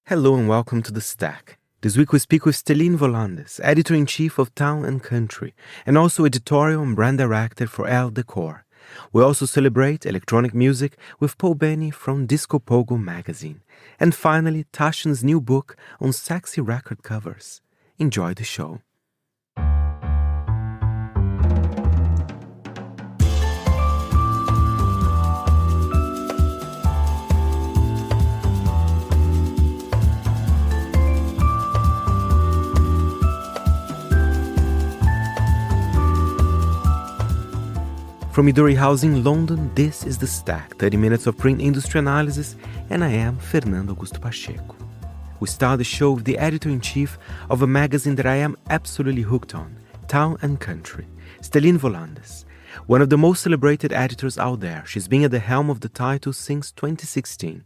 Hello and welcome to The Stack. This week we speak with Stellene Volandes, editor-in-chief of Town & Country, and also editorial and brand director for Elle Decor. We also celebrate electronic music with Benney from Disco Pogo magazine. And finally, Tashan's new book on sexy record covers. Enjoy the show. From Midori House in London, this is The Stack, 30 minutes of print industry analysis, and I am Fernando Augusto Pacheco. We start the show with the editor-in-chief of a magazine that I am absolutely hooked on, Town & Country, Stellene Volandes. One of the most celebrated editors out there, she's been at the helm of the title since 2016.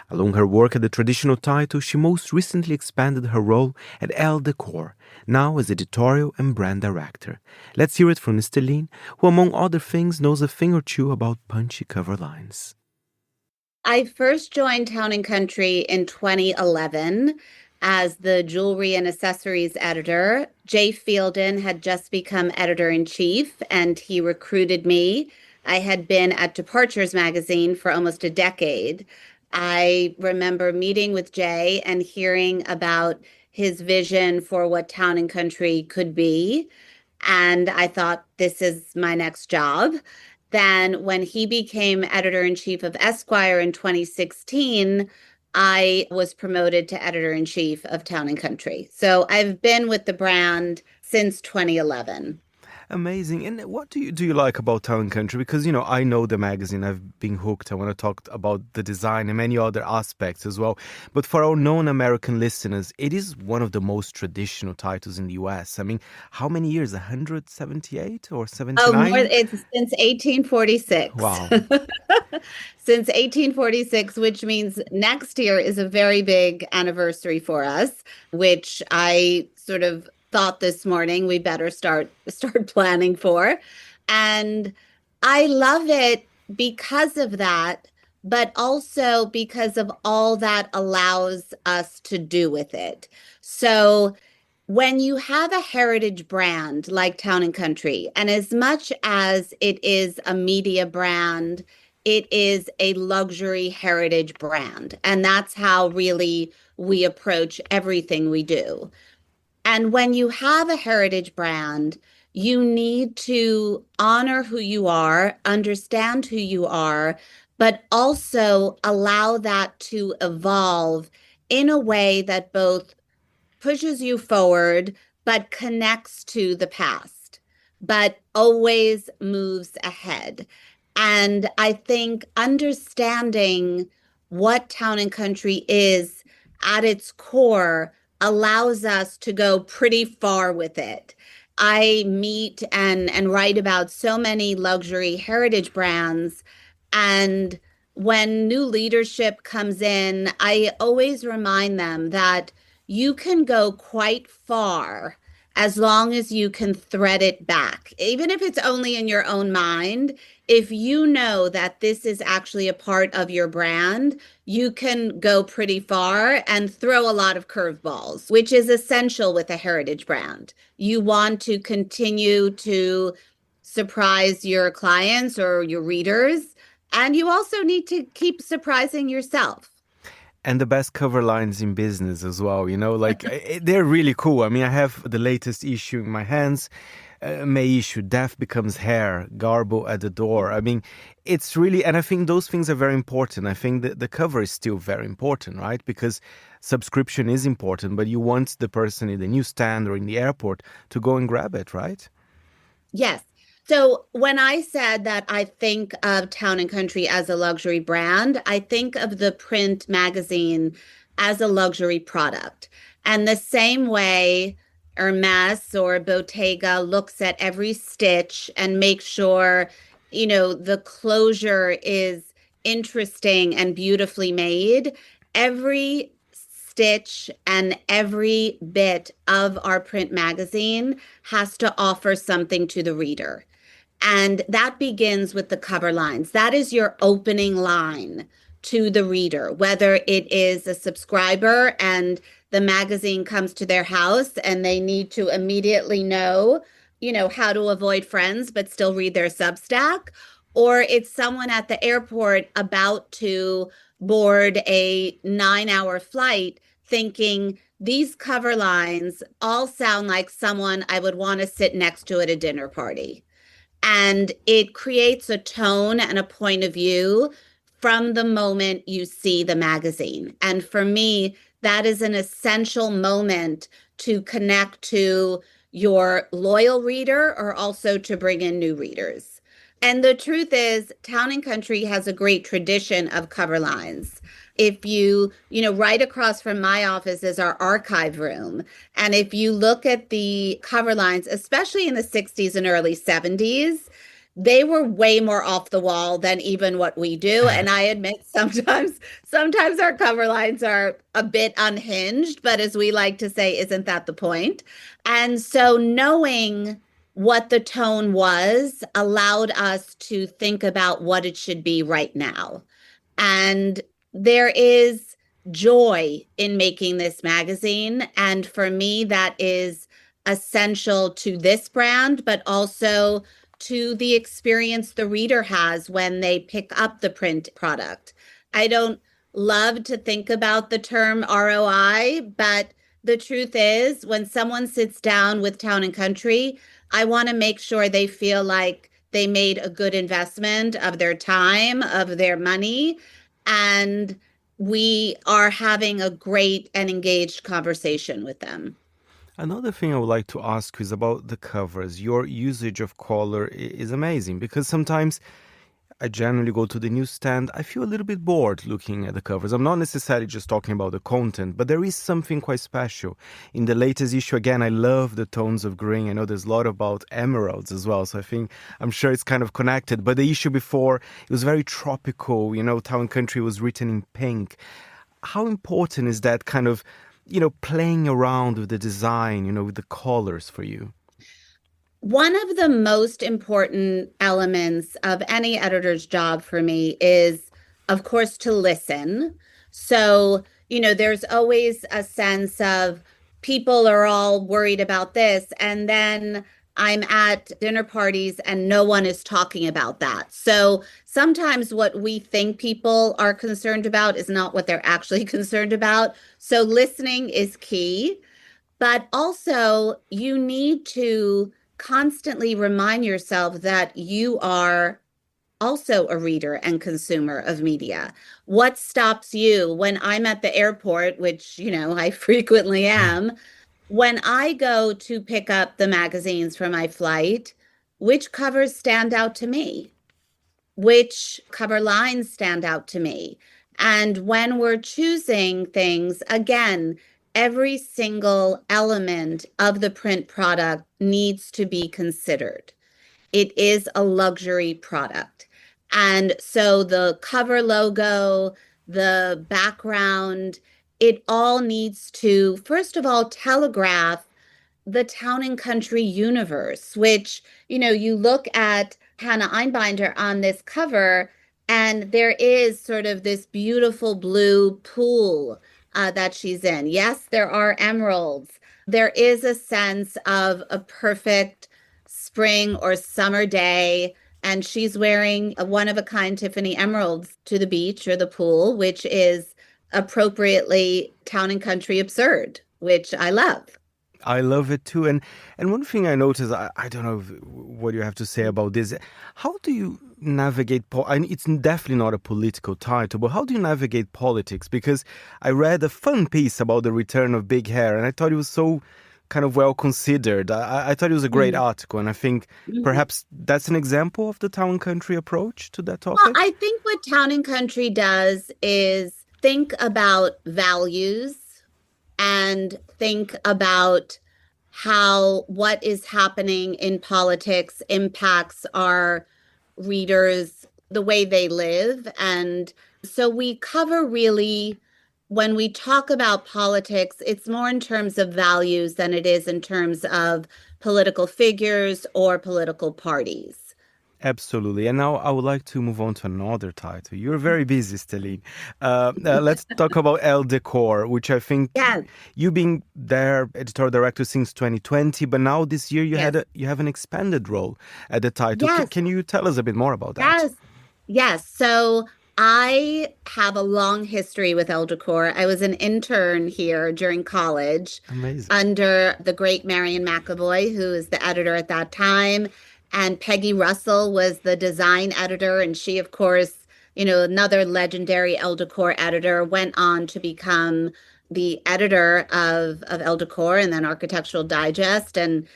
Along her work at the traditional title, she most recently expanded her role at Elle Decor, now as editorial and brand director. Let's hear it from Stellene, who among other things knows a thing or two about punchy cover lines. I first joined Town & Country in 2011 as the jewelry and accessories editor. Jay Fielden had just become editor-in-chief and he recruited me. I had been at Departures magazine for almost a decade. I remember meeting with Jay and hearing about his vision for what Town & Country could be. And I thought, this is my next job. Then when he became editor-in-chief of Esquire in 2016, I was promoted to editor-in-chief of Town & Country. So I've been with the brand since 2011. Amazing. And what do you like about Town & Country? Because, I know the magazine. I've been hooked. I want to talk about the design and many other aspects as well. But for our non-American listeners, it is one of the most traditional titles in the US. I mean, how many years? 178 or 79? It's since 1846. Wow. Since 1846, which means next year is a very big anniversary for us, which I sort of thought this morning we better start planning for. And I love it because of that, but also because of all that allows us to do with it. So when you have a heritage brand like Town & Country, and as much as it is a media brand, it is a luxury heritage brand. And that's how really we approach everything we do. And when you have a heritage brand, you need to honor who you are, understand who you are, but also allow that to evolve in a way that both pushes you forward, but connects to the past, but always moves ahead. And I think understanding what Town & Country is at its core allows us to go pretty far with it. I meet and write about so many luxury heritage brands. And when new leadership comes in, I always remind them that you can go quite far as long as you can thread it back. Even if it's only in your own mind, if you know that this is actually a part of your brand, you can go pretty far and throw a lot of curveballs, which is essential with a heritage brand. You want to continue to surprise your clients or your readers, and you also need to keep surprising yourself. And the best cover lines in business as well, they're really cool. I mean, I have the latest issue in my hands. May issue, Death Becomes Hair, Garbo at the Door. I mean, it's really, and I think those things are very important. I think that the cover is still very important, right? Because subscription is important, but you want the person in the newsstand or in the airport to go and grab it, right? Yes. So when I said that I think of Town & Country as a luxury brand, I think of the print magazine as a luxury product. And the same way Hermes or Bottega looks at every stitch and makes sure, the closure is interesting and beautifully made. Every stitch and every bit of our print magazine has to offer something to the reader. And that begins with the cover lines. That is your opening line to the reader, whether it is a subscriber and the magazine comes to their house and they need to immediately know, how to avoid friends but still read their Substack, or it's someone at the airport about to board a 9-hour flight thinking these cover lines all sound like someone I would want to sit next to at a dinner party. And it creates a tone and a point of view from the moment you see the magazine. And for me, that is an essential moment to connect to your loyal reader or also to bring in new readers. And the truth is, Town and Country has a great tradition of cover lines. If right across from my office is our archive room. And if you look at the cover lines, especially in the 60s and early 70s, they were way more off the wall than even what we do. And I admit sometimes our cover lines are a bit unhinged, but as we like to say, isn't that the point? And so knowing what the tone was allowed us to think about what it should be right now. And there is joy in making this magazine. And for me, that is essential to this brand, but also to the experience the reader has when they pick up the print product. I don't love to think about the term ROI, but the truth is when someone sits down with Town and Country, I want to make sure they feel like they made a good investment of their time, of their money, and we are having a great and engaged conversation with them. Another thing I would like to ask you is about the covers. Your usage of color is amazing because sometimes I generally go to the newsstand. I feel a little bit bored looking at the covers. I'm not necessarily just talking about the content, but there is something quite special. In the latest issue, again, I love the tones of green. I know there's a lot about emeralds as well, so I'm sure it's kind of connected. But the issue before, it was very tropical. Town and Country was written in pink. How important is that kind of playing around with the design, with the colors for you? One of the most important elements of any editor's job for me is, of course, to listen. So, there's always a sense of people are all worried about this. And then I'm at dinner parties and no one is talking about that. So sometimes what we think people are concerned about is not what they're actually concerned about. So listening is key, but also you need to constantly remind yourself that you are also a reader and consumer of media. What stops you when I'm at the airport, which, I frequently am, when I go to pick up the magazines for my flight, which covers stand out to me? Which cover lines stand out to me? And when we're choosing things, again, every single element of the print product needs to be considered. It is a luxury product. And so the cover logo, the background, it all needs to, first of all, telegraph the Town and Country universe, which, you look at Hannah Einbinder on this cover, and there is sort of this beautiful blue pool that she's in. Yes, there are emeralds. There is a sense of a perfect spring or summer day, and she's wearing a one-of-a-kind Tiffany emeralds to the beach or the pool, which is appropriately Town and Country absurd, which I love. I love it too. And one thing I noticed, I don't know what you have to say about this. How do you navigate, it's definitely not a political title, but how do you navigate politics? Because I read a fun piece about the return of big hair, and I thought it was so kind of well considered. I thought it was a great article, and I think perhaps that's an example of the Town and Country approach to that topic. Well, I think what Town and Country does is think about values and think about how what is happening in politics impacts our readers, the way they live. And so we cover really, when we talk about politics, it's more in terms of values than it is in terms of political figures or political parties. Absolutely. And now I would like to move on to another title. You're very busy, Stellene. Let's talk about Elle Decor, which I think Yes, you being their editorial director since 2020, but now this year yes, you have an expanded role at the title. yes, Can you tell us a bit more about that? yes, yes. So I have a long history with Elle Decor. I was an intern here during college Amazing. under the great Marion McAvoy, who is the editor at that time. And Peggy Russell was the design editor. And she, of course, another legendary Elle Decor editor, went on to become the editor of Elle Decor and then Architectural Digest. And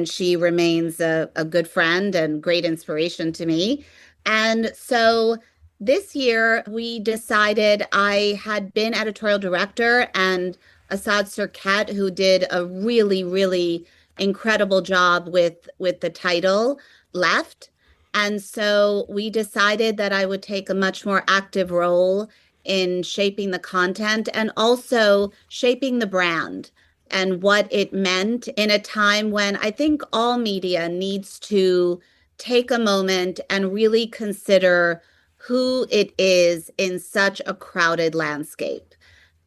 she remains a good friend and great inspiration to me. And so this year we decided I had been editorial director and Assad Sirkat, who did a really, really incredible job with the title, left. And so we decided that I would take a much more active role in shaping the content and also shaping the brand and what it meant in a time when I think all media needs to take a moment and really consider who it is in such a crowded landscape.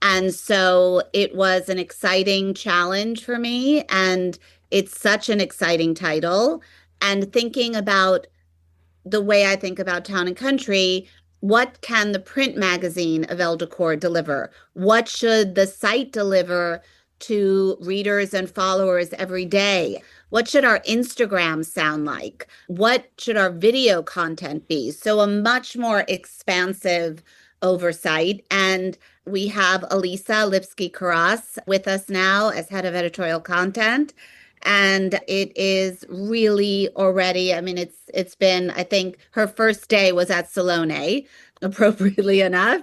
And so it was an exciting challenge for me, and it's such an exciting title. And thinking about the way I think about Town and Country, what can the print magazine of Elle Decor deliver? What should the site deliver to readers and followers every day? What should our Instagram sound like? What should our video content be? So a much more expansive oversight. And we have Elisa Lipsky-Karas with us now as head of editorial content. And it is really already, I mean, it's been, I think her first day was at Salone, appropriately enough.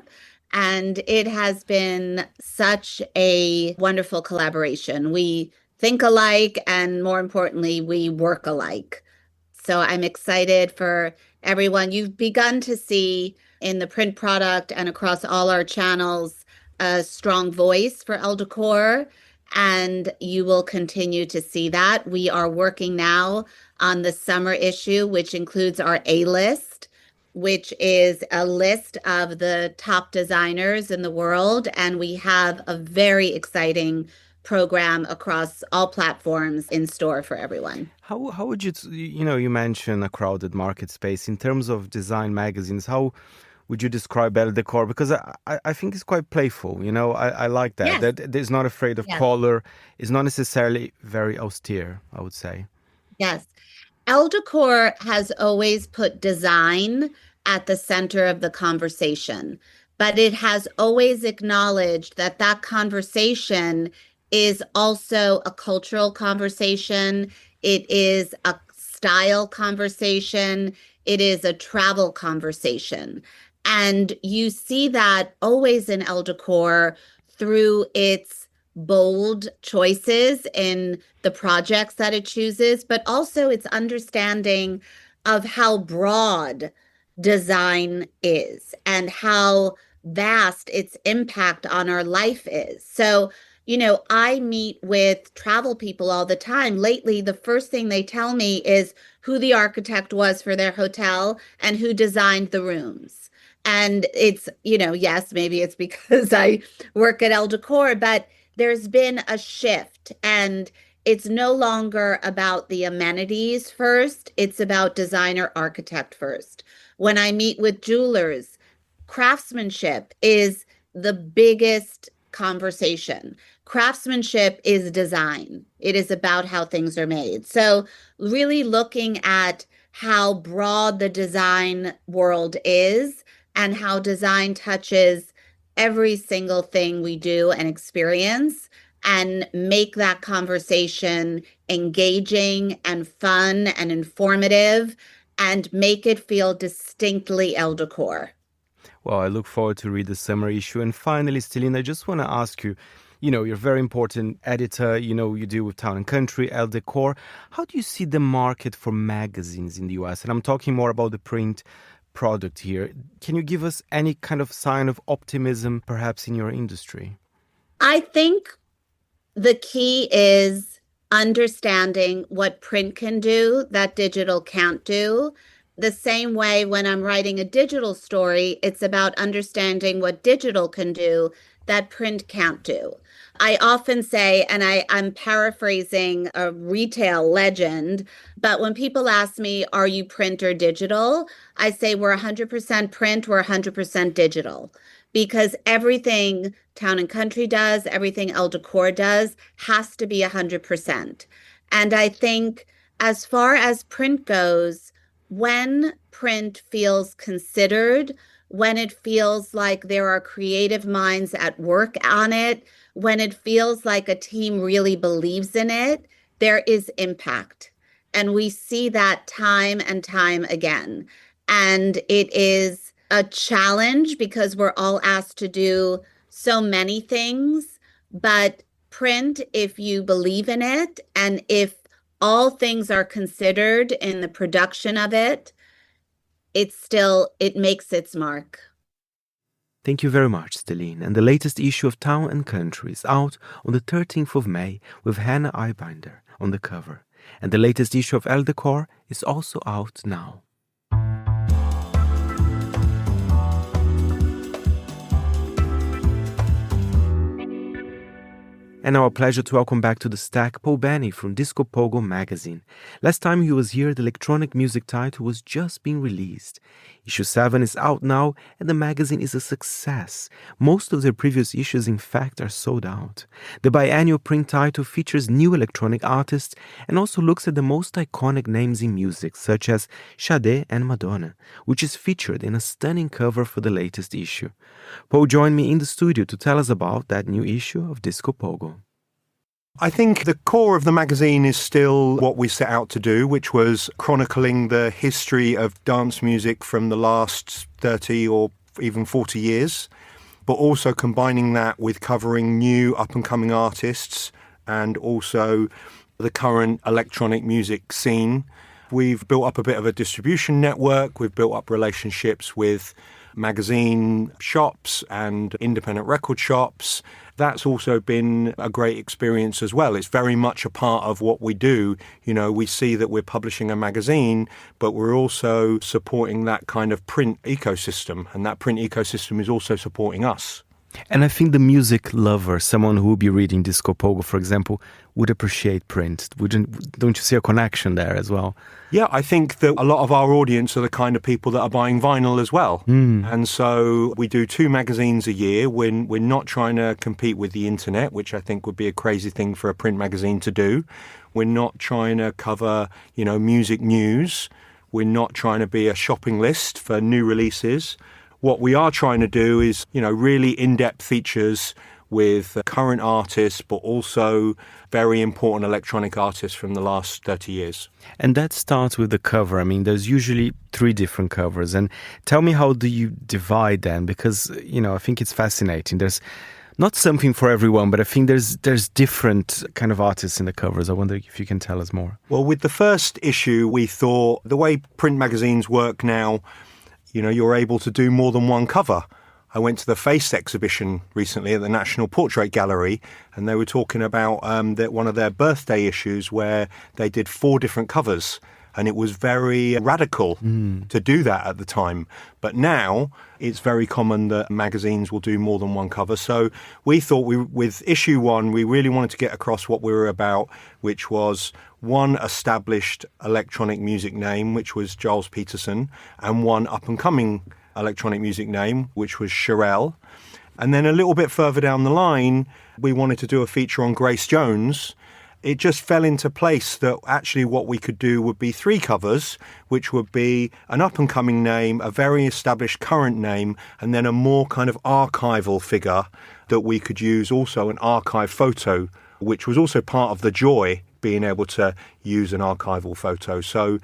And it has been such a wonderful collaboration. We think alike, and more importantly, we work alike. So I'm excited for everyone. You've begun to see in the print product and across all our channels a strong voice for Elle Decor, and you will continue to see that. We are working now on the summer issue, which includes our A list, which is a list of the top designers in the world. And we have a very exciting program across all platforms in store for everyone. How would you, you mentioned a crowded market space in terms of design magazines. How would you describe Elle Decor? Because I think it's quite playful. I like that. Yes. That it's not afraid of Yes. color. It's not necessarily very austere, I would say. Yes. Elle Decor has always put design at the center of the conversation, but it has always acknowledged that that conversation is also a cultural conversation. It is a style conversation. It is a travel conversation. And you see that always in Elle Decor through its bold choices in the projects that it chooses, but also its understanding of how broad design is and how vast its impact on our life is. So, I meet with travel people all the time. Lately, the first thing they tell me is who the architect was for their hotel and who designed the rooms. And it's, yes, maybe it's because I work at Elle Decor, but there's been a shift, and it's no longer about the amenities first. It's about designer architect first. When I meet with jewelers, craftsmanship is the biggest conversation. Craftsmanship is design. It is about how things are made. So really looking at how broad the design world is and how design touches every single thing we do and experience, and make that conversation engaging and fun and informative, and make it feel distinctly Elle Decor. Well, I look forward to read the summer issue. And finally, Stellene, I just want to ask you, you're a very important editor, you do with Town and Country, Elle Decor. How do you see the market for magazines in the US? And I'm talking more about the print product here. Can you give us any kind of sign of optimism, perhaps, in your industry? I think the key is understanding what print can do that digital can't do, the same way when I'm writing a digital story, it's about understanding what digital can do that print can't do. I often say, and I'm paraphrasing a retail legend, but when people ask me, are you print or digital? I say we're 100% print, we're 100% digital. Because everything Town and Country does, everything Elle Decor does, has to be 100%. And I think as far as print goes, when print feels considered, when it feels like there are creative minds at work on it, when it feels like a team really believes in it, there is impact. And we see that time and time again. And it is a challenge because we're all asked to do so many things. But print, if you believe in it, and if all things are considered in the production of it, it makes its mark. Thank you very much, Stellene. And the latest issue of Town and Country is out on the 13th of May with Hannah Eibinder on the cover. And the latest issue of Elle Decor is also out now. And now a pleasure to welcome back to the stack Paul Benney from Disco Pogo magazine. Last time he was here, the electronic music title was just being released. Issue 7 is out now, and the magazine is a success. Most of their previous issues, in fact, are sold out. The biannual print title features new electronic artists and also looks at the most iconic names in music, such as Sade and Madonna, which is featured in a stunning cover for the latest issue. Paul joined me in the studio to tell us about that new issue of Disco Pogo. I think the core of the magazine is still what we set out to do, which was chronicling the history of dance music from the last 30 or even 40 years, but also combining that with covering new up-and-coming artists and also the current electronic music scene. We've built up a bit of a distribution network. We've built up relationships with magazine shops and independent record shops. That's also been a great experience as well. It's very much a part of what we do. You know, we see that we're publishing a magazine, but we're also supporting that kind of print ecosystem, and that print ecosystem is also supporting us. And I think the music lover, someone who will be reading Disco Pogo, for example, would appreciate print. Don't you see a connection there as well? Yeah, I think that a lot of our audience are the kind of people that are buying vinyl as well. And so we do 2 magazines a year. We're not trying to compete with the internet, which I think would be a crazy thing for a print magazine to do. We're not trying to cover, music news. We're not trying to be a shopping list for new releases. What we are trying to do is, really in-depth features with current artists, but also very important electronic artists from the last 30 years. And that starts with the cover. I mean, there's usually 3 different covers. And tell me, how do you divide them? Because, I think it's fascinating. There's not something for everyone, but I think there's different kind of artists in the covers. I wonder if you can tell us more. Well, with the first issue, we thought the way print magazines work now, you're able to do more than one cover. I went to the Face exhibition recently at the National Portrait Gallery, and they were talking about one of their birthday issues where they did 4 different covers. And it was very radical to do that at the time. But now it's very common that magazines will do more than one cover. So we thought with issue 1, we really wanted to get across what we were about, which was one established electronic music name, which was Giles Peterson, and one up-and-coming electronic music name, which was Cherelle. And then a little bit further down the line, we wanted to do a feature on Grace Jones. It just fell into place that actually what we could do would be 3 covers, which would be an up-and-coming name, a very established current name, and then a more kind of archival figure that we could use, also an archive photo, which was also part of the joy, being able to use an archival photo. So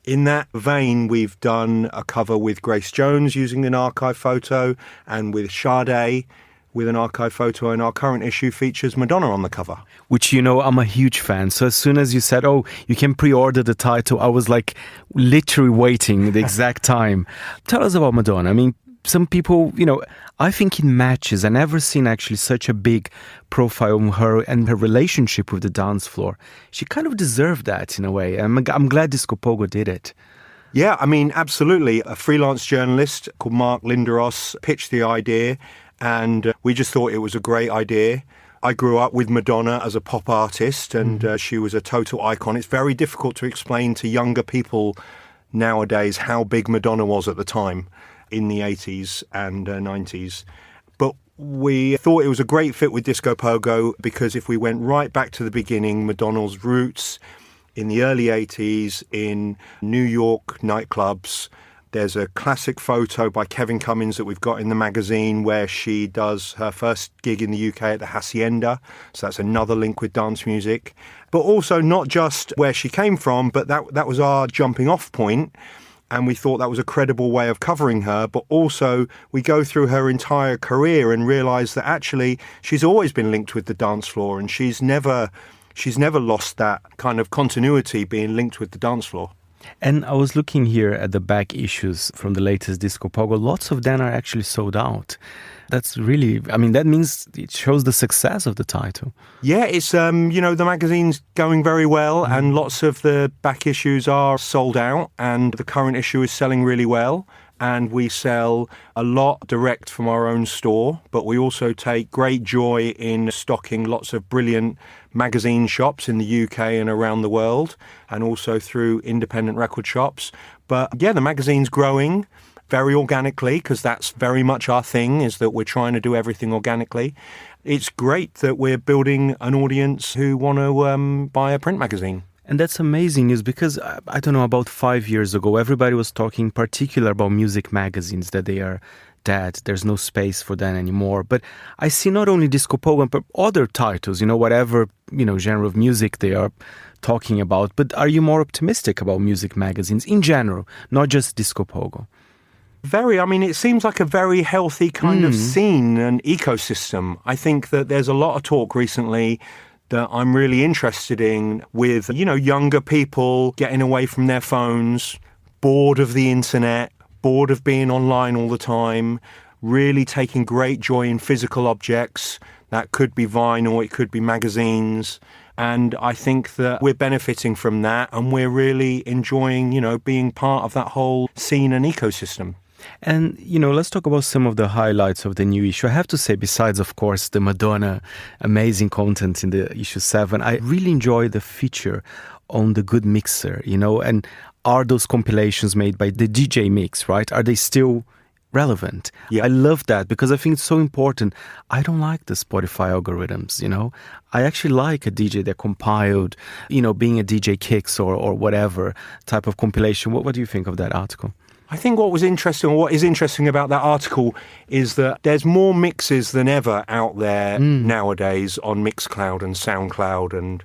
in that vein, we've done a cover with Grace Jones using an archive photo, and with Sade with an archive photo, and our current issue features Madonna on the cover. Which, I'm a huge fan. So as soon as you said, you can pre-order the title, I was like literally waiting the exact time. Tell us about Madonna. I mean, some people, I think it matches. I've never seen actually such a big profile on her and her relationship with the dance floor. She kind of deserved that in a way. I'm glad Disco Pogo did it. Yeah, I mean, absolutely. A freelance journalist called Mark Linderos pitched the idea, and we just thought it was a great idea. I grew up with Madonna as a pop artist, and she was a total icon. It's very difficult to explain to younger people nowadays how big Madonna was at the time in the 80s and 90s. But we thought it was a great fit with Disco Pogo because if we went right back to the beginning, Madonna's roots in the early 80s in New York nightclubs. There's a classic photo by Kevin Cummins that we've got in the magazine where she does her first gig in the UK at the Hacienda. So that's another link with dance music. But also not just where she came from, but that was our jumping off point. And we thought that was a credible way of covering her. But also we go through her entire career and realise that actually she's always been linked with the dance floor, and she's never lost that kind of continuity being linked with the dance floor. And I was looking here at the back issues from the latest Disco Pogo. Lots of them are actually sold out. That's really, I mean, that means it shows the success of the title. Yeah, it's, the magazine's going very well and lots of the back issues are sold out and the current issue is selling really well. And we sell a lot direct from our own store, but we also take great joy in stocking lots of brilliant magazine shops in the UK and around the world, and also through independent record shops. But yeah, the magazine's growing very organically because that's very much our thing, is that we're trying to do everything organically. It's great that we're building an audience who want to buy a print magazine. And that's amazing news because, I don't know, about 5 years ago, everybody was talking in particular about music magazines, that they are dead. There's no space for that anymore. But I see not only Disco Pogo, but other titles, whatever, genre of music they are talking about. But are you more optimistic about music magazines in general, not just Disco Pogo? Very. I mean, it seems like a very healthy kind of scene and ecosystem. I think that there's a lot of talk recently that I'm really interested in with, younger people getting away from their phones, bored of the internet, bored of being online all the time, really taking great joy in physical objects. That could be vinyl, it could be magazines. And I think that we're benefiting from that and we're really enjoying, being part of that whole scene and ecosystem. And, let's talk about some of the highlights of the new issue. I have to say, besides, of course, the Madonna amazing content in the issue 7, I really enjoy the feature on the good mixer, and are those compilations made by the DJ Mix, right? Are they still relevant? Yeah. I love that because I think it's so important. I don't like the Spotify algorithms, I actually like a DJ that compiled, being a DJ Kicks or whatever type of compilation. What do you think of that article? I think what is interesting about that article is that there's more mixes than ever out there nowadays on Mixcloud and SoundCloud and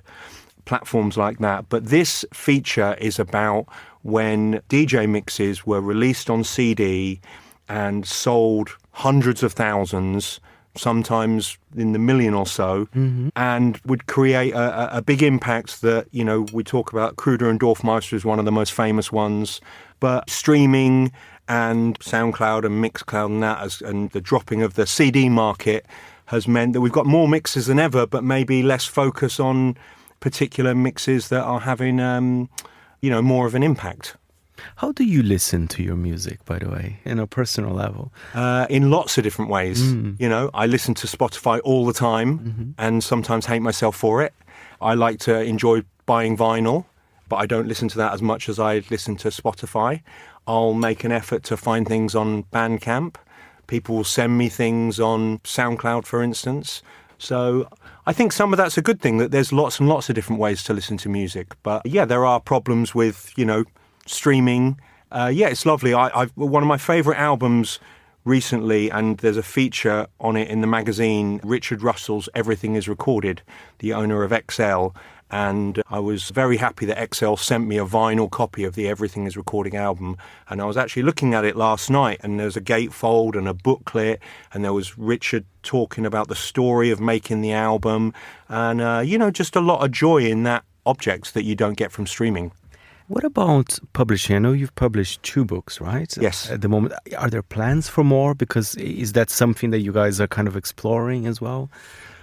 platforms like that. But this feature is about when DJ mixes were released on CD and sold hundreds of thousands, sometimes in the million or so, and would create a big impact that, we talk about Kruder and Dorfmeister is one of the most famous ones, but streaming and SoundCloud and Mixcloud and that, and the dropping of the CD market has meant that we've got more mixes than ever, but maybe less focus on particular mixes that are having, more of an impact. How do you listen to your music, by the way, in a personal level? In lots of different ways. I listen to Spotify all the time and sometimes hate myself for it. I like to enjoy buying vinyl, but I don't listen to that as much as I listen to Spotify. I'll make an effort to find things on Bandcamp. People will send me things on SoundCloud, for instance. So I think some of that's a good thing, that there's lots and lots of different ways to listen to music. But yeah, there are problems with, streaming. It's lovely. I've one of my favourite albums recently, and there's a feature on it in the magazine, Richard Russell's Everything is Recorded, the owner of XL. And I was very happy that XL sent me a vinyl copy of the Everything is Recording album. And I was actually looking at it last night, and there's a gatefold and a booklet, and there was Richard talking about the story of making the album. And, just a lot of joy in that object that you don't get from streaming. What about publishing? I know you've published 2 books, right? Yes. At the moment. Are there plans for more? Because is that something that you guys are kind of exploring as well?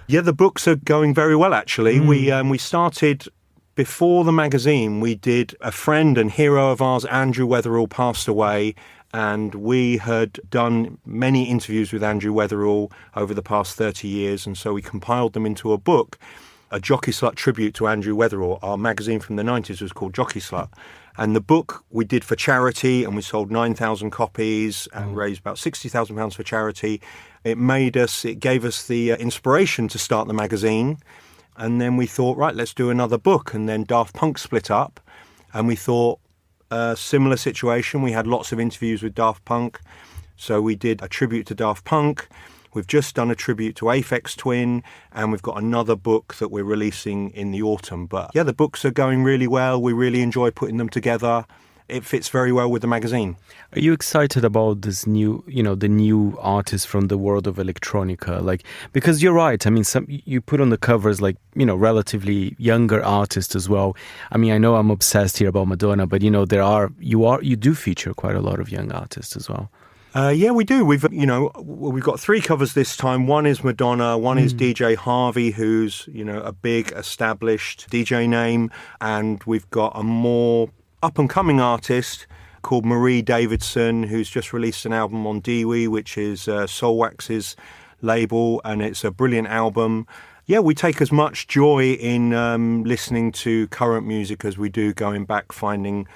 Yeah, the books are going very well, actually. We started before the magazine, we did a friend and hero of ours, Andrew Weatherall, passed away. And we had done many interviews with Andrew Weatherall over the past 30 years. And so we compiled them into a book, a Jockey Slut tribute to Andrew Weatherall. Our magazine from the 90s was called Jockey Slut. And the book we did for charity, and we sold 9,000 copies and raised about £60,000 for charity. It gave us the inspiration to start the magazine. And then we thought, right, let's do another book. And then Daft Punk split up. And we thought, similar situation. We had lots of interviews with Daft Punk. So we did a tribute to Daft Punk. We've just done a tribute to Aphex Twin, and we've got another book that we're releasing in the autumn. But yeah, the books are going really well. We really enjoy putting them together. It fits very well with the magazine. Are you excited about this new, the new artists from the world of electronica? Because you're right. I mean, you put on the covers relatively younger artists as well. I mean, I know I'm obsessed here about Madonna, but you do feature quite a lot of young artists as well. Yeah, we do. We've got 3 covers this time. One is Madonna, one is DJ Harvey, who's, a big established DJ name. And we've got a more up-and-coming artist called Marie Davidson, who's just released an album on Dewey, which is Soulwax's label, and it's a brilliant album. Yeah, we take as much joy in listening to current music as we do going back, finding,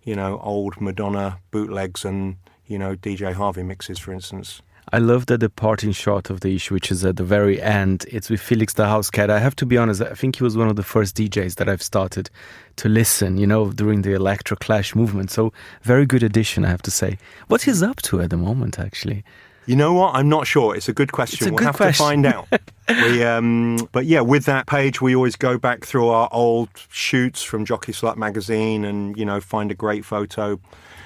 old Madonna bootlegs and, DJ Harvey mixes, for instance. I love that the parting shot of the issue, which is at the very end, it's with Felix the House Cat. I have to be honest, I think he was one of the first DJs that I've started to listen, during the Electro Clash movement. So very good addition, I have to say. What he's up to at the moment, actually? You know what? I'm not sure. It's a good question. We'll have to find out. But yeah, with that page, we always go back through our old shoots from Jockey Slut magazine and, find a great photo.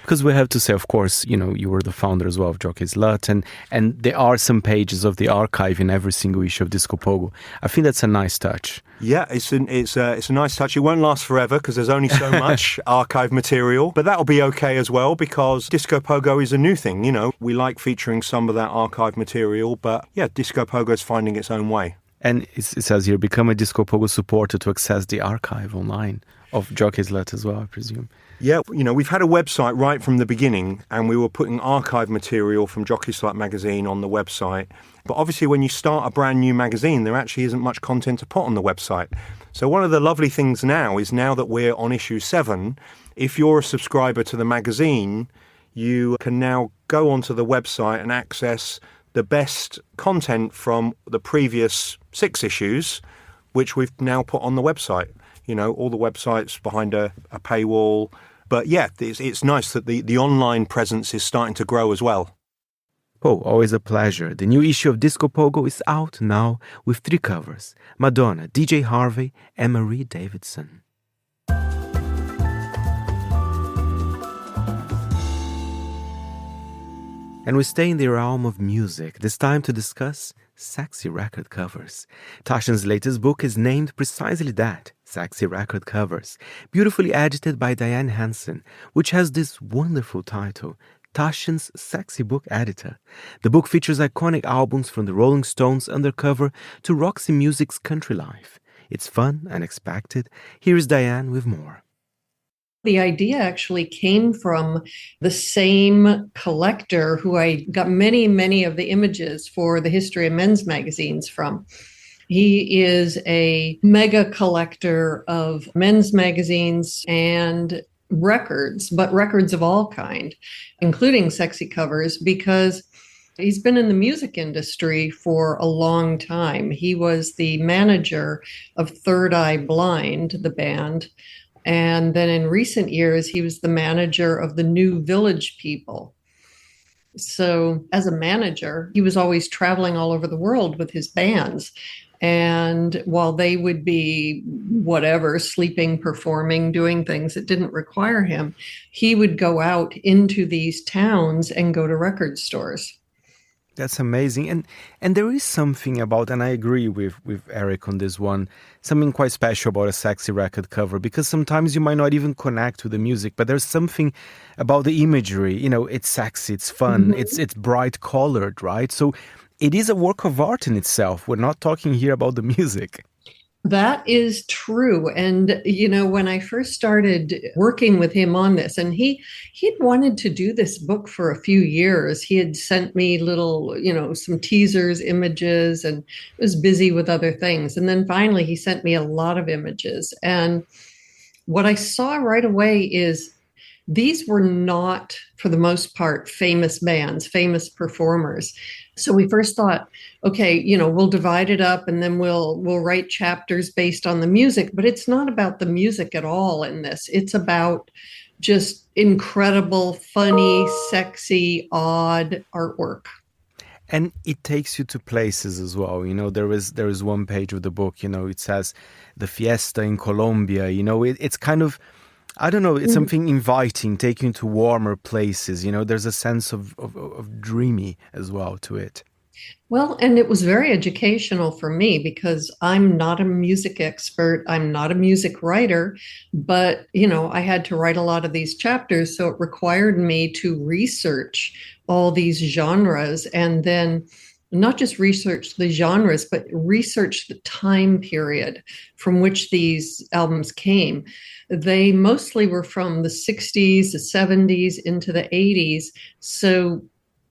Because we have to say, of course, you were the founder as well of Jockey Slut, and there are some pages of the archive in every single issue of Disco Pogo. I think that's a nice touch. Yeah, it's a nice touch. It won't last forever because there's only so much archive material, but that'll be okay as well because Disco Pogo is a new thing. We like featuring some of that archive material, but yeah, Disco Pogo is finding its own way. And it says here, become a Disco Pogo supporter to access the archive online of Jockey Slut as well, I presume. Yeah, we've had a website right from the beginning, and we were putting archive material from Jockey Slut magazine on the website. But obviously when you start a brand new magazine, there actually isn't much content to put on the website. So one of the lovely things now that we're on issue 7, if you're a subscriber to the magazine, you can now go onto the website and access the best content from the previous 6 issues, which we've now put on the website. All the websites behind a paywall. But yeah, it's nice that the online presence is starting to grow as well. Oh, always a pleasure. The new issue of Disco Pogo is out now with 3 covers: Madonna, DJ Harvey, and Marie Davidson. And we stay in the realm of music, this time to discuss sexy record covers. Taschen's latest book is named precisely that, Sexy Record Covers, beautifully edited by Diane Hansen, which has this wonderful title, Taschen's Sexy Book Editor. The book features iconic albums from the Rolling Stones undercover to Roxy Music's Country Life. It's fun, unexpected. Here is Diane with more. The idea actually came from the same collector who I got many, many of the images for the History of Men's magazines from. He is a mega collector of men's magazines and records, but records of all kind, including sexy covers, because he's been in the music industry for a long time. He was the manager of Third Eye Blind, the band. And then in recent years, he was the manager of the New Village People. So as a manager, he was always traveling all over the world with his bands. And while they would be sleeping, performing, doing things that didn't require him, he would go out into these towns and go to record stores. That's amazing. And there is something about, and I agree with Eric on this one, something quite special about a sexy record cover, because sometimes you might not even connect with the music, but there's something about the imagery. It's sexy, it's fun, it's bright colored, right? So it is a work of art in itself. We're not talking here about the music. That is true. And, when I first started working with him on this, and he'd wanted to do this book for a few years. He had sent me little, some teasers, images, and was busy with other things. And then finally, he sent me a lot of images. And what I saw right away is these were not, for the most part, famous bands, famous performers. So we first thought, okay, we'll divide it up and then we'll write chapters based on the music. But it's not about the music at all in this. It's about just incredible, funny, sexy, odd artwork. And it takes you to places as well. There is one page of the book, it says the fiesta in Colombia. It's kind of, I don't know, it's something inviting, taking you to warmer places. There's a sense of dreamy as well to it. Well, and it was very educational for me because I'm not a music expert. I'm not a music writer, but, I had to write a lot of these chapters. So it required me to research all these genres and then not just research the genres, but research the time period from which these albums came. They mostly were from the 60s, the 70s into the 80s. So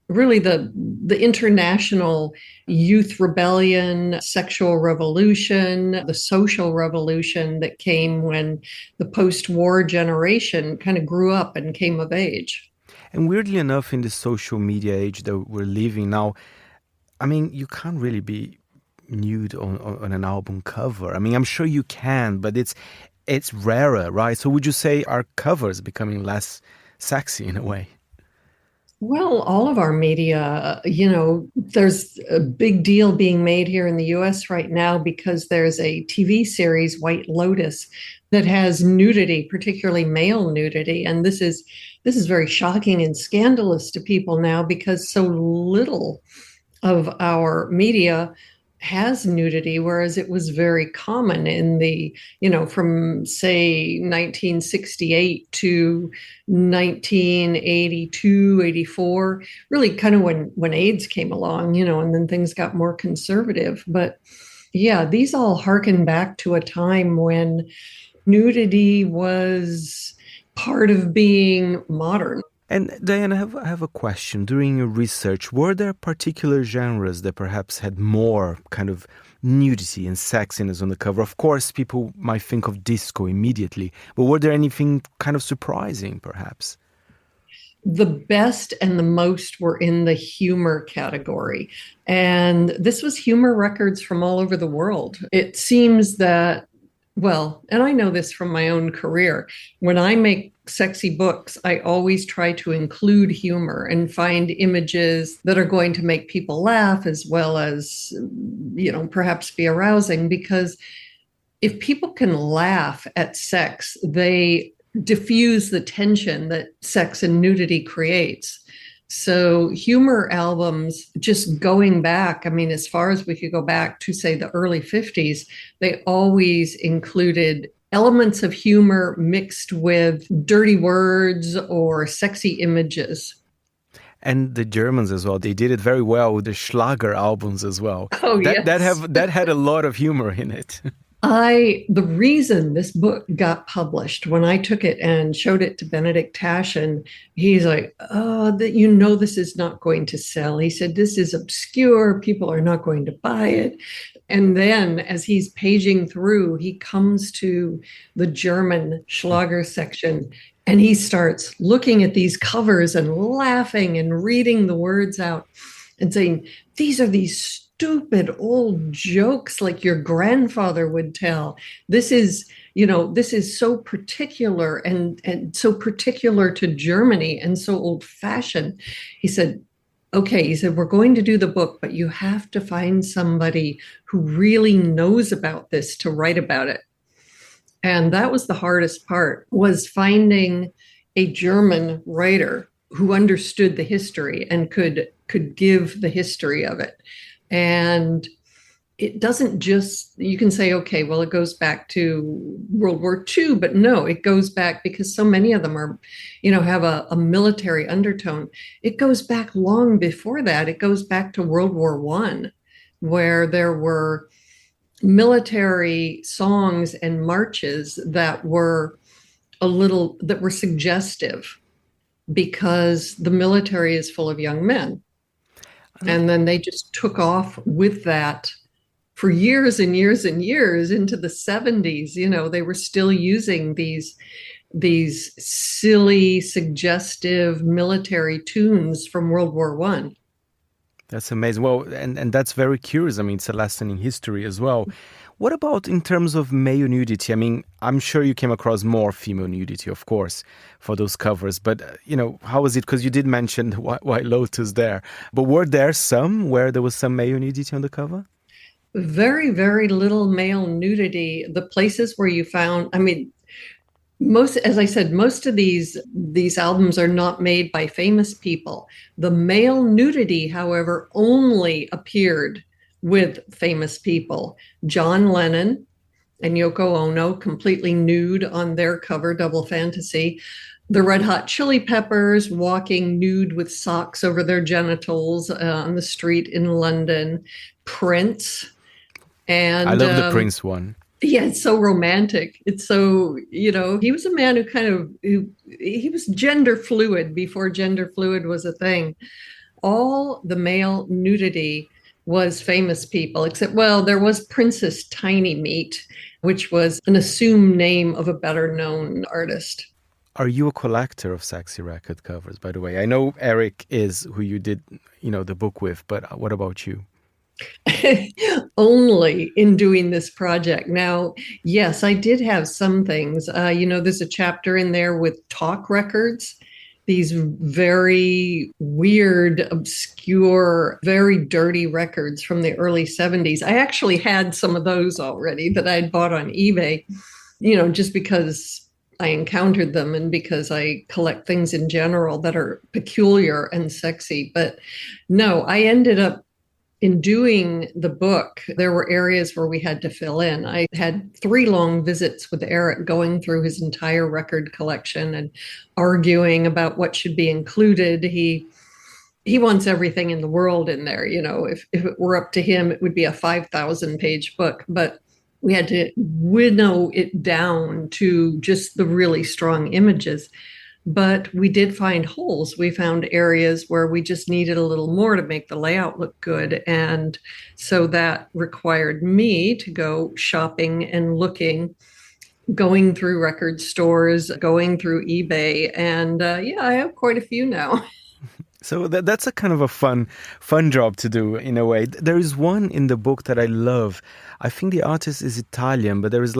really the international youth rebellion, sexual revolution, the social revolution that came when the post-war generation kind of grew up and came of age. And weirdly enough, in the social media age that we're living now, you can't really be nude on an album cover. I'm sure you can, but it's rarer, right? So would you say our covers becoming less sexy in a way? Well, all of our media, there's a big deal being made here in the US right now because there's a TV series, White Lotus, that has nudity, particularly male nudity. And this is very shocking and scandalous to people now because so little of our media has nudity, whereas it was very common in the, from say 1968 to 1982, 84, really kind of when AIDS came along, and then things got more conservative. But yeah, these all harken back to a time when nudity was part of being modern. And Diane, I have a question. During your research, were there particular genres that perhaps had more kind of nudity and sexiness on the cover? Of course, people might think of disco immediately, but were there anything kind of surprising, perhaps? The best and the most were in the humor category. And this was humor records from all over the world. It seems that, well, and I know this from my own career, when I make sexy books, I always try to include humor and find images that are going to make people laugh as well as, perhaps be arousing, because if people can laugh at sex, they diffuse the tension that sex and nudity creates. So humor albums, just going back, as far as we could go back to, say, the early 50s, they always included elements of humor mixed with dirty words or sexy images. And the Germans as well, they did it very well with the Schlager albums as well. Oh, yes. That had a lot of humor in it. The reason this book got published, when I took it and showed it to Benedict Taschen, he's like, this is not going to sell. He said, this is obscure. People are not going to buy it. And then as he's paging through, he comes to the German Schlager section and he starts looking at these covers and laughing and reading the words out and saying, these are these stupid old jokes like your grandfather would tell. This is so particular and so particular to Germany and so old fashioned. He said, we're going to do the book, but you have to find somebody who really knows about this to write about it. And that was the hardest part, was finding a German writer who understood the history and could give the history of it. And it doesn't just, you can say, it goes back to World War II, but no, it goes back because so many of them are, have a military undertone. It goes back long before that. It goes back to World War I, where there were military songs and marches that were suggestive, because the military is full of young men. And then they just took off with that for years and years and years into the 70s. They were still using these silly, suggestive military tunes from World War I. That's amazing. Well, and that's very curious. I mean, it's a lesson in history as well. What about in terms of male nudity? I mean, I'm sure you came across more female nudity, of course, for those covers. But, how was it? Because you did mention the White Lotus there. But were there some where there was some male nudity on the cover? Very, very little male nudity. The places where you found, most of these albums are not made by famous people. The male nudity, however, only appeared with famous people. John Lennon and Yoko Ono completely nude on their cover, Double Fantasy. The Red Hot Chili Peppers walking nude with socks over their genitals on the street in London. Prince. And I love the Prince one. Yeah, it's so romantic. It's so, he was a man he was gender fluid before gender fluid was a thing. All the male nudity was famous people, except, there was Princess Tiny Meat, which was an assumed name of a better known artist. Are you a collector of sexy record covers, by the way? I know Eric is, who you did, the book with, but what about you? Only in doing this project. Now, yes, I did have some things. There's a chapter in there with talk records, these very weird, obscure, very dirty records from the early 70s. I actually had some of those already that I'd bought on eBay, just because I encountered them and because I collect things in general that are peculiar and sexy. But no, I ended up, in doing the book, there were areas where we had to fill in. I had 3 long visits with Eric, going through his entire record collection and arguing about what should be included. He wants everything in the world in there. If it were up to him, it would be a 5,000-page book. But we had to winnow it down to just the really strong images. But we did find holes. We found areas where we just needed a little more to make the layout look good. And so that required me to go shopping and looking, going through record stores, going through eBay. And I have quite a few now. So that's a kind of a fun job to do in a way. There is one in the book that I love. I think the artist is Italian, but there is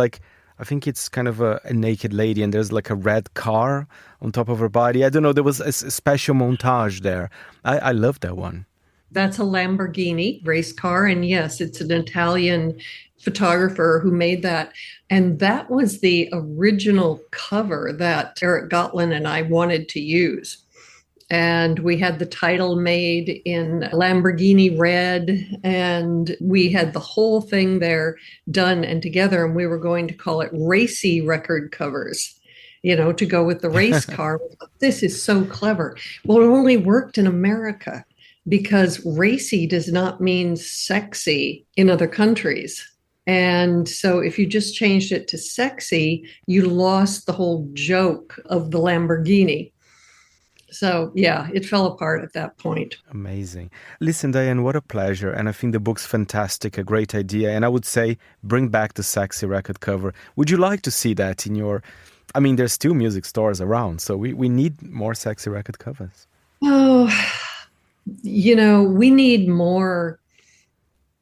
I think it's kind of a naked lady, and there's a red car on top of her body. I don't know, there was a special montage there. I love that one. That's a Lamborghini race car. And yes, it's an Italian photographer who made that. And that was the original cover that Eric Gottland and I wanted to use. And we had the title made in Lamborghini red, and we had the whole thing there done and together, and we were going to call it Racy Record Covers, to go with the race car. This is so clever. Well, it only worked in America because racy does not mean sexy in other countries. And so if you just changed it to sexy, you lost the whole joke of the Lamborghini. So, yeah, it fell apart at that point. Amazing. Listen, Diane, what a pleasure. And I think the book's fantastic, a great idea. And I would say bring back the sexy record cover. Would you like to see that in your... there's still music stores around, so we need more sexy record covers. Oh, we need more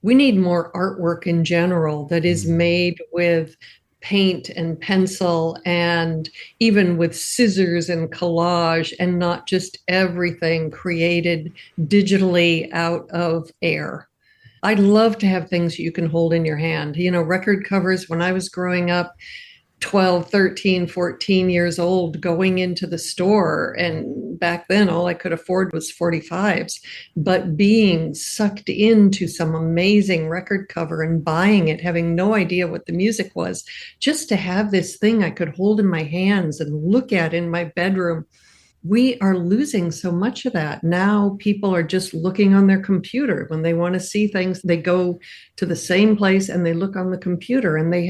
artwork in general that is made with paint and pencil and even with scissors and collage, and not just everything created digitally out of air. I'd love to have things you can hold in your hand. Record covers, when I was growing up, 12, 13, 14 years old, going into the store, and back then all I could afford was 45s, but being sucked into some amazing record cover and buying it, having no idea what the music was, just to have this thing I could hold in my hands and look at in my bedroom. we are losing so much of that. Now people are just looking on their computer. When they want to see things, they go to the same place and they look on the computer, and they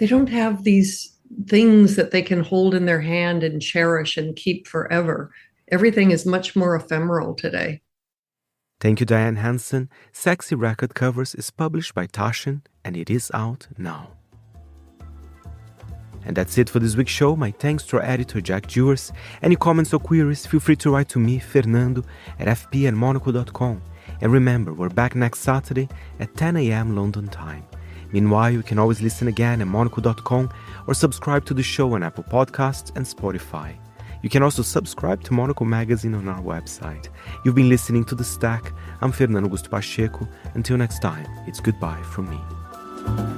don't have these things that they can hold in their hand and cherish and keep forever. Everything is much more ephemeral today. Thank you, Diane Hansen. Sexy Record Covers is published by Taschen, and it is out now. And that's it for this week's show. My thanks to our editor, Jack Dewars. Any comments or queries, feel free to write to me, Fernando, at fp@monocle.com. And remember, we're back next Saturday at 10 a.m. London time. Meanwhile, you can always listen again at monocle.com or subscribe to the show on Apple Podcasts and Spotify. You can also subscribe to Monocle Magazine on our website. You've been listening to The Stack. I'm Fernando Augusto Pacheco. Until next time, it's goodbye from me.